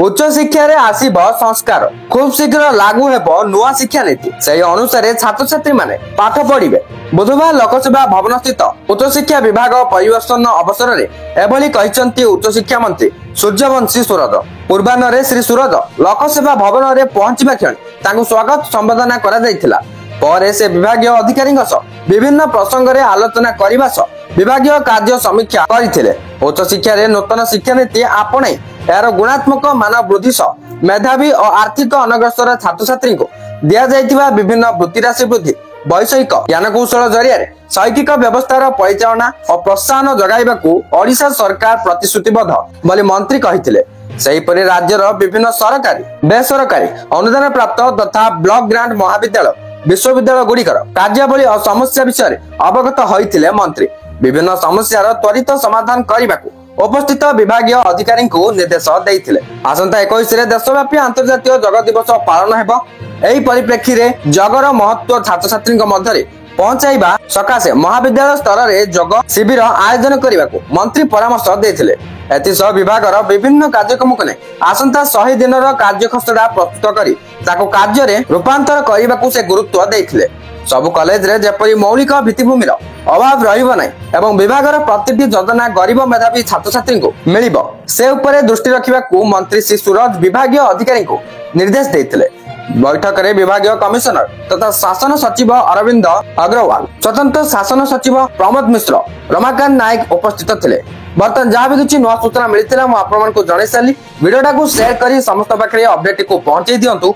उच्च शिक्षा रे आसीब संस्कार खूब शीघ्र लागू हेबो नुआ शिक्षा नीति से अनुसार छात्र छात्री माने पाठ पढ़िबे। बुधवार लोकसभा भवन स्थित उच्च शिक्षा विभाग परिवर्तन अवसर में एभली कहिसंती उच्च शिक्षा मंत्री सूर्यवंशी सूरज। पूर्वाह्न श्री सूरज लोकसभा भवन में पहुंचवा क्षण तांको स्वागत संबोधना करा जायतिला। पर से विभागीय अधिकारी विभिन्न प्रसंग में आलोचना करने सह विभागीय कार्य समीक्षा करथिले। उच्च शिक्षा रे नूतन शिक्षा नीति आपणे यार गुणात्मक मान वृद्धि सह मेधावी और आर्थिक अनग्रसर छात्र छात्री को दिया जायतिबा विभिन्न वृत्ति राशि वृद्धि वैषयिक ज्ञानकौशल जरिया शैक्षिक व्यवस्थार परिचालना और प्रोत्साहन जगाइबाकू ओडिशा सरकार प्रतिश्रुतिबद्ध बोली मंत्री कहिथिले। सेहीपरि राज्यर विभिन्न सरकारी बेसरकारी अनुदान प्राप्त तथा ब्लॉक ग्रांट महाविद्यालय विश्वविद्यालय गुड़िकर कार्यावली और समस्या विषय अवगत होइथिले। मंत्री विभिन्न समस्यार त्वरित समाधान करने उपस्थित विभागीय अधिकारी को निर्देश देइथिले। आसंता 21 रे देशव्यापी अंतर्जातीय जग दिवस पालन हेबो। एही परिप्रेक्षी रे जगर महत्व छात्र छात्री मध्य पहुंचाइबा सकाशे महाविद्यालय स्तर रे जग शिविर आयोजन करने को मंत्री परामर्श देइथिले। एतिसह विभागर विभिन्न कार्यक्रम को आसंता 100 दिन कार्य खसड़ा प्रस्तुत करी ताको कार्य रे रूपांतर करने को से गुरुत्व देइथिले। सबु कॉलेज रे जेपरि मौलिक भित्तिभूमिर अभाव रहिबो नै एवं विभागर प्रतिटी योजना गरीब मेधावी छात्र छात्री को मिलिबो से उपरे दृष्टि रखिबा को मंत्री श्री सूरज विभागीय अधिकारी को निर्देश देइथिले। बैठक रे विभागीय कमिशनर तथा शासन सचिव अरविंद अग्रवाल, स्वतंत्र शासन सचिव प्रमोद मिश्र, रमाकांत नायक उपस्थित थिले। बर्तमान जहाँ भी किसी नुआ सूचना मिलता मुझे आपको जन सारी वीडियोटा को शेयर कर समस्त पाखे अपडेट को पहुंचे दिंतु।